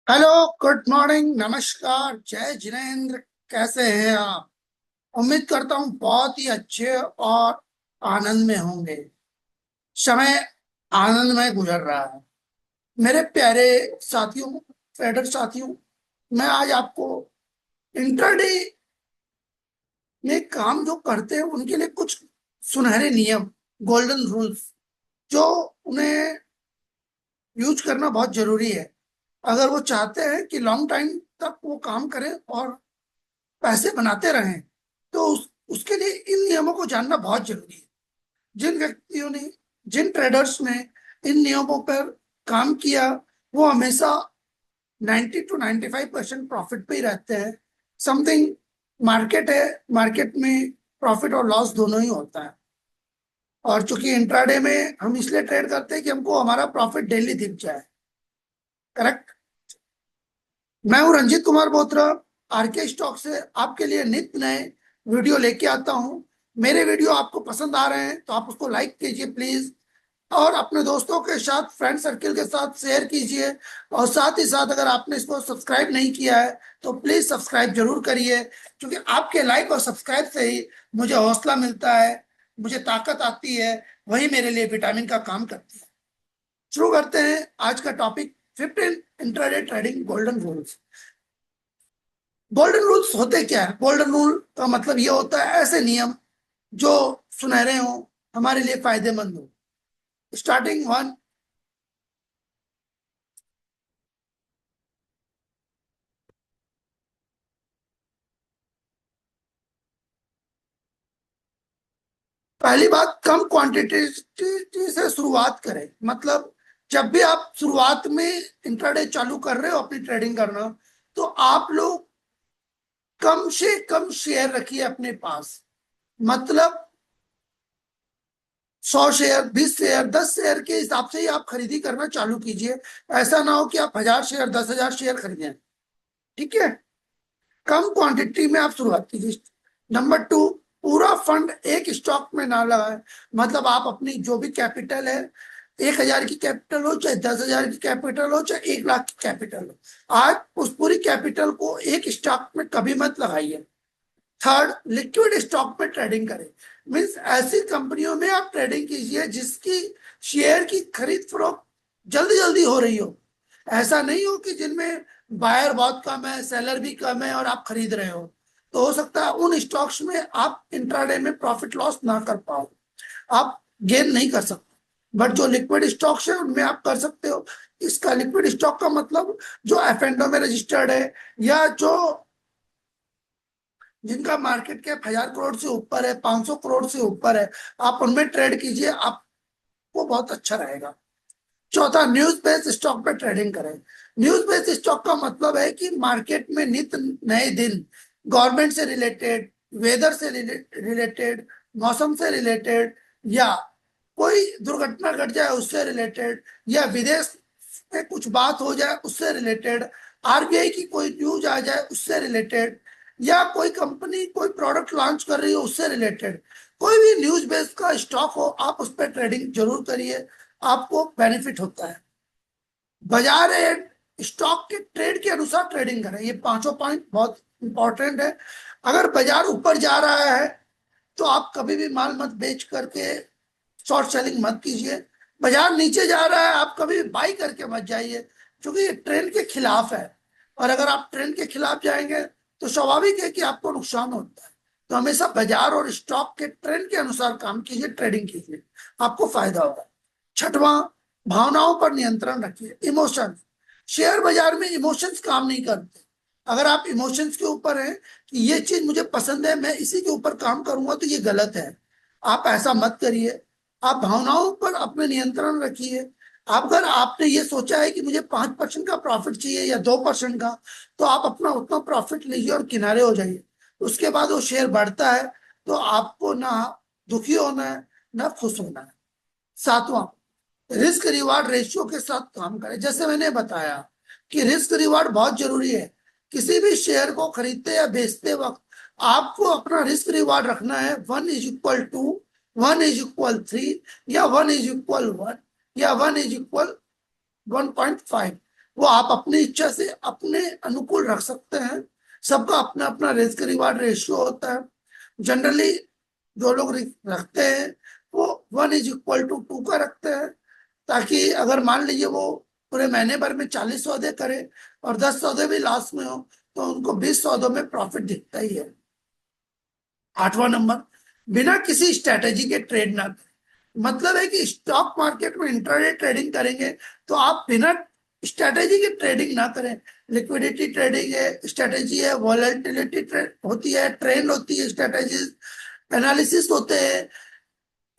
Hello. Good morning, नमस्कार, जय जिनेन्द्र। कैसे हैं आप? उम्मीद करता हूँ बहुत ही अच्छे और आनंद में होंगे। समय आनंदमय गुजर रहा है। मेरे प्यारे साथियों, ट्रेडर साथियों, मैं आज आपको इंट्राडे में काम जो करते हैं उनके लिए कुछ सुनहरे नियम, गोल्डन रूल्स, जो उन्हें यूज करना बहुत जरूरी है अगर वो चाहते हैं कि लॉन्ग टाइम तक वो काम करें और पैसे बनाते रहें। तो उसके लिए इन नियमों को जानना बहुत जरूरी है। जिन व्यक्तियों ने, जिन ट्रेडर्स ने इन नियमों पर काम किया, वो हमेशा 90 to 95% प्रॉफिट पे ही रहते हैं। समथिंग मार्केट है, मार्केट में प्रॉफिट और लॉस दोनों ही होता है। और चूंकि इंट्राडे में हम इसलिए ट्रेड करते हैं कि हमको हमारा प्रॉफिट डेली दिख जाए। करेक्ट। मैं हूं रंजीत कुमार बोत्रा। आरके स्टॉक से आपके लिए नित्य नए वीडियो लेके आता हूं। मेरे वीडियो आपको पसंद आ रहे हैं तो आप उसको लाइक कीजिए प्लीज, और अपने दोस्तों के साथ, फ्रेंड सर्किल के साथ शेयर कीजिए। और साथ ही साथ अगर आपने इसको सब्सक्राइब नहीं किया है तो प्लीज सब्सक्राइब जरूर करिए, क्योंकि आपके लाइक और सब्सक्राइब से ही मुझे हौसला मिलता है, मुझे ताकत आती है। वही मेरे लिए विटामिन का काम करती है। शुरू करते हैं आज का topic, 15 intraday trading golden rules. Golden rules होते क्या है? गोल्डन रूल का मतलब ये होता है ऐसे नियम जो सुनहरे हो, हमारे लिए फायदेमंद हो। Starting one. पहली बात, कम क्वांटिटी से शुरुआत करें। मतलब जब भी आप शुरुआत में इंट्राडे चालू कर रहे हो अपनी ट्रेडिंग करना, तो आप लोग कम से कम शेयर रखिए अपने पास। मतलब 100 शेयर, 20 शेयर, 10 शेयर के हिसाब से ही आप खरीदी करना चालू कीजिए। ऐसा ना हो कि आप 1000 शेयर, 10,000 शेयर खरीदें। ठीक है। कम क्वांटिटी में आप शुरुआत कीजिए। नंबर टू, पूरा फंड एक स्टॉक में ना लगाए। मतलब आप अपनी जो भी कैपिटल है, 1,000 की कैपिटल हो, चाहे 10,000 की कैपिटल हो, चाहे 1 लाख की कैपिटल हो, आज उस पूरी कैपिटल को एक स्टॉक में कभी मत लगाइए। थर्ड, लिक्विड स्टॉक में ट्रेडिंग करें। मीन्स ऐसी कंपनियों में आप ट्रेडिंग कीजिए जिसकी शेयर की खरीद फरोख्त जल्दी जल्दी हो रही हो। ऐसा नहीं हो कि जिनमें बायर बहुत कम है, सेलर भी कम है और आप खरीद रहे हो। तो हो सकता है उन स्टॉक्स में आप इंट्राडे में प्रॉफिट लॉस ना कर पाओ, आप गेन नहीं कर सकते। बट जो लिक्विड स्टॉक्स है उनमें आप कर सकते हो। इसका लिक्विड स्टॉक का मतलब जो एफ एंडो में रजिस्टर्ड है, या जो जिनका मार्केट कैप 1,000 करोड़ से ऊपर है, 500 करोड़ से ऊपर है, आप उनमें ट्रेड कीजिए, आपको बहुत अच्छा रहेगा। चौथा, न्यूज बेस्ड स्टॉक पे ट्रेडिंग करें। न्यूज बेस्ड स्टॉक का मतलब है कि मार्केट में नित्य नए दिन गवर्नमेंट से रिलेटेड, वेदर से रिलेटेड, मौसम से रिलेटेड, या कोई दुर्घटना घट जाए उससे रिलेटेड, या विदेश में कुछ बात हो जाए उससे रिलेटेड, आरबीआई की कोई न्यूज आ जाए उससे रिलेटेड, या कोई कंपनी कोई प्रोडक्ट लॉन्च कर रही हो उससे रिलेटेड, कोई भी न्यूज बेस्ड का स्टॉक हो, आप उस पर ट्रेडिंग जरूर करिए, आपको बेनिफिट होता है। बाजार एंड स्टॉक के ट्रेड के अनुसार ट्रेडिंग करें। ये पांचों पॉइंट बहुत इंपॉर्टेंट है। अगर बाजार ऊपर जा रहा है तो आप कभी भी माल मत बेच करके शॉर्ट सेलिंग मत कीजिए। बाजार नीचे जा रहा है, आप कभी बाई करके मत जाइए, क्योंकि ये ट्रेंड के खिलाफ है। और अगर आप ट्रेंड के खिलाफ जाएंगे तो स्वाभाविक है कि आपको नुकसान होता है। तो हमेशा बाजार और स्टॉक के ट्रेंड के अनुसार काम कीजिए, ट्रेडिंग कीजिए, आपको फायदा होगा। छठवां, भावनाओं पर नियंत्रण रखिए। इमोशन, शेयर बाजार में इमोशंस काम नहीं करते। अगर आप इमोशंस के ऊपर हैं कि ये चीज मुझे पसंद है, मैं इसी के ऊपर काम करूंगा, तो ये गलत है। आप ऐसा मत करिए। आप भावनाओं पर अपने नियंत्रण रखिए। अगर आपने ये सोचा है कि मुझे 5% का प्रॉफिट चाहिए या 2% का, तो आप अपना उतना प्रॉफिट लीजिए और किनारे हो जाइए। उसके बाद वो शेयर बढ़ता है तो आपको ना दुखी होना है, ना खुश होना है। सातवां, रिस्क रिवार्ड रेशियो के साथ काम करें। जैसे मैंने बताया कि रिस्क रिवार्ड बहुत जरूरी है। किसी भी शेयर को खरीदते या बेचते वक्त आपको अपना रिस्क रिवार्ड रखना है। 1 is equal to 1 is equal 3, या 1 is equal 1, या 1 is equal 1.5। वो आप अपनी इच्छा से अपने अनुकूल रख सकते हैं। सबका अपना अपना रिस्क रिवार्ड रेशियो होता है। जनरली जो लोग रखते हैं वो 1:2 का रखते हैं, ताकि अगर मान लीजिए वो पूरे महीने भर में 40 सौदे करे और 10 सौदे भी लॉस में हो, तो उनको 20 सौदों में प्रॉफिट दिखता ही है। 8वां नंबर, बिना किसी स्ट्रेटेजी के ट्रेड ना करें। मतलब है कि स्टॉक मार्केट में इंट्राडे ट्रेडिंग करेंगे तो आप बिना स्ट्रेटेजी की ट्रेडिंग ना करें। लिक्विडिटी ट्रेडिंग है, स्ट्रेटेजी है, वॉलेटिलिटी होती है, ट्रेंड होती है, स्ट्रेटेजी एनालिसिस होते हैं,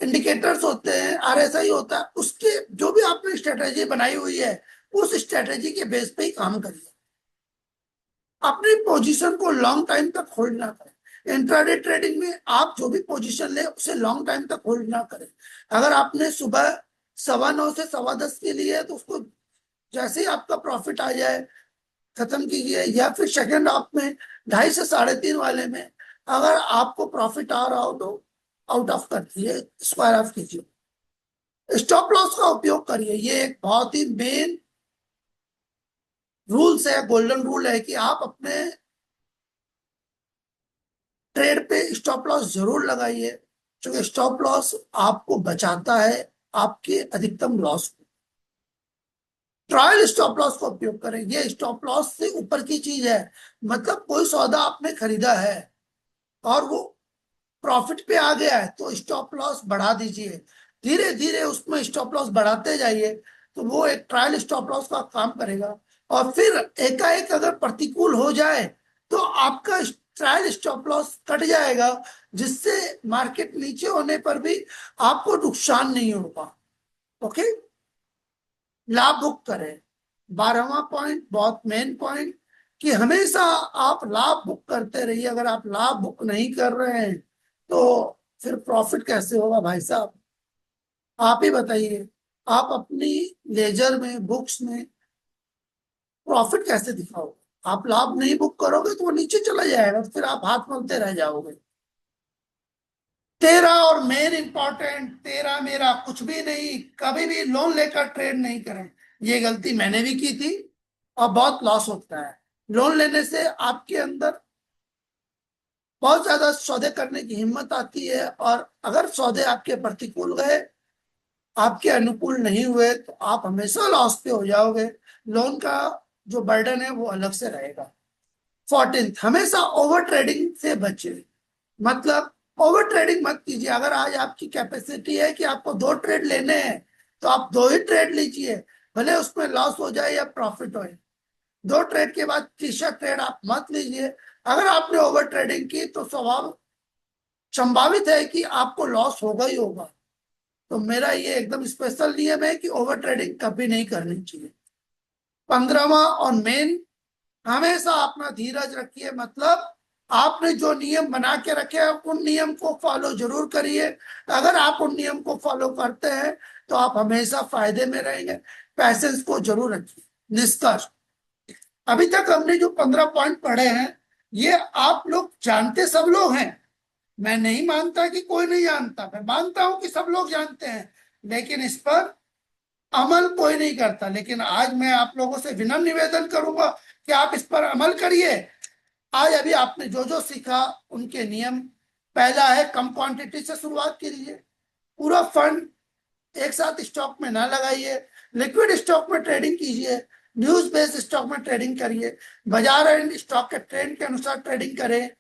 इंडिकेटर्स होते हैं, आरएसआई होता है। उसके जो भी आपने स्ट्रेटेजी बनाई हुई है उस स्ट्रेटेजी के बेस पे ही काम करिए। अपनी पोजीशन को लॉन्ग टाइम तक होल्ड ना करें। इंट्राडे ट्रेडिंग में आप जो भी पोजीशन ले उसे लॉन्ग टाइम तक होल्ड ना करें। अगर आपने सुबह 9:15 से 10:15 के लिए है तो उसको जैसे ही आपका प्रॉफिट आ जाए खत्म कीजिए, या फिर सेकंड हाफ में 2:30 से 3:30 वाले में अगर आपको प्रॉफिट आ रहा हो तो आउट ऑफ कर दीजिए, स्क्वायर ऑफ कीजिए। स्टॉप लॉस का उपयोग करिए। ये एक बहुत ही मेन रूल्स है, गोल्डन रूल है कि आप अपने ट्रेड पे स्टॉप लॉस जरूर लगाइए, क्योंकि स्टॉप लॉस आपको बचाता है आपके अधिकतम लॉस को। ट्रायल स्टॉप लॉस का उपयोग करें। ये स्टॉप लॉस से ऊपर की चीज है। मतलब कोई सौदा आपने खरीदा है और वो प्रॉफिट पे आ गया है तो स्टॉप लॉस बढ़ा दीजिए, धीरे धीरे उसमें स्टॉप लॉस बढ़ाते जाइए, तो वो एक ट्रायल स्टॉप लॉस का काम करेगा। और फिर एकाएक अगर प्रतिकूल हो जाए तो आपका ट्रायल स्टॉप लॉस कट जाएगा, जिससे मार्केट नीचे होने पर भी आपको नुकसान नहीं होगा। ओके, लाभ बुक करें। 12वां पॉइंट बहुत मेन पॉइंट, कि हमेशा आप लाभ बुक करते रहिए। अगर आप लाभ बुक नहीं कर रहे हैं तो फिर प्रॉफिट कैसे होगा भाई साहब? आप ही बताइए। आप अपनी लेजर में, बुक्स में प्रॉफिट कैसे दिखाओगे? आप लाभ नहीं बुक करोगे तो वो नीचे चला जाएगा, तो फिर आप हाथ मलते रह जाओगे। तेरा और मेन इंपॉर्टेंट, तेरा मेरा कुछ भी नहीं, कभी भी लोन लेकर ट्रेड नहीं करें। ये गलती मैंने भी की थी और बहुत लॉस होता है। लोन लेने से आपके अंदर बहुत ज्यादा सौदे करने की हिम्मत आती है, और अगर सौदे आपके प्रतिकूल गए, आपके अनुकूल नहीं हुए, तो आप हमेशा लॉस पे हो जाओगे। लोन का जो बर्डन है वो अलग से रहेगा। 14th, हमेशा ओवर ट्रेडिंग से बचे। मतलब ओवर ट्रेडिंग मत कीजिए। अगर आज आपकी कैपेसिटी है कि आपको 2 ट्रेड लेने हैं तो आप 2 ही ट्रेड लीजिए, भले उसमें लॉस हो जाए या प्रॉफिट हो। 2 ट्रेड के बाद तीसरा ट्रेड आप मत लीजिए। अगर आपने ओवर ट्रेडिंग की तो स्वभाव संभावित है कि आपको लॉस होगा ही होगा। तो मेरा ये एकदम स्पेशल नियम है कि ओवर ट्रेडिंग कभी नहीं करनी चाहिए। 15वां और मेन, हमेशा अपना धीरज रखिए। मतलब आपने जो नियम बना के रखे हैं उन नियम को फॉलो जरूर करिए। अगर आप उन नियम को फॉलो करते हैं तो आप हमेशा फायदे में रहेंगे। पैसेंस को जरूर रखिए। निष्कर्ष, अभी तक हमने जो 15 पॉइंट पढ़े हैं ये आप लोग जानते सब लोग हैं। मैं नहीं मानता कि कोई नहीं जानता, मैं मानता हूं कि सब लोग जानते हैं, लेकिन इस पर अमल कोई नहीं करता। लेकिन आज मैं आप लोगों से विनम्र निवेदन करूंगा कि आप इस पर अमल करिए। आज अभी आपने जो जो सीखा उनके नियम, पहला है कम क्वांटिटी से शुरुआत कीजिए। पूरा फंड एक साथ स्टॉक में ना लगाइए। लिक्विड स्टॉक में ट्रेडिंग कीजिए। न्यूज बेस्ड स्टॉक में ट्रेडिंग करिए। बाजार एंड स्टॉक के ट्रेंड के अनुसार ट्रेडिंग करें।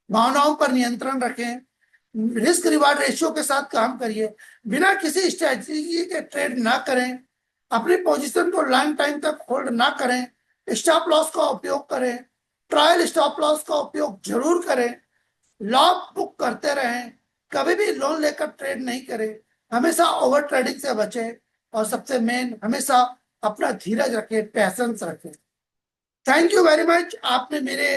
भावनाओं पर नियंत्रण रखें। रिस्क रिवार्ड रेशियो के साथ काम करिए। बिना किसी स्ट्रेटजी के ट्रेड ना करें। अपनी पोजीशन को लॉन्ग टाइम तक होल्ड ना करें। स्टॉप लॉस का उपयोग करें। ट्रायल स्टॉप लॉस का उपयोग जरूर करें। लॉस बुक करते रहें। कभी भी लोन लेकर ट्रेड नहीं करें। हमेशा ओवर ट्रेडिंग से बचें। और सबसे मेन, हमेशा अपना धीरज रखें, पैसेंस रखें। Thank you very much. आपने मेरे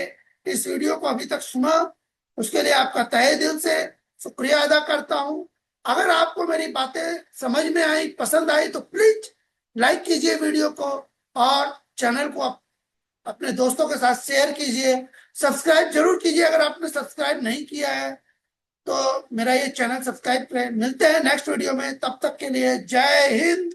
इस वीडियो को अभी तक सुना, उसके लिए आपका तहे दिल से शुक्रिया अदा करता हूं। अगर आपको मेरी बातें समझ में आई, पसंद आई, तो प्लीज लाइक कीजिए वीडियो को, और चैनल को अपने दोस्तों के साथ शेयर कीजिए। सब्सक्राइब जरूर कीजिए अगर आपने सब्सक्राइब नहीं किया है तो मेरा ये चैनल सब्सक्राइब करें। मिलते हैं नेक्स्ट वीडियो में, तब तक के लिए जय हिंद।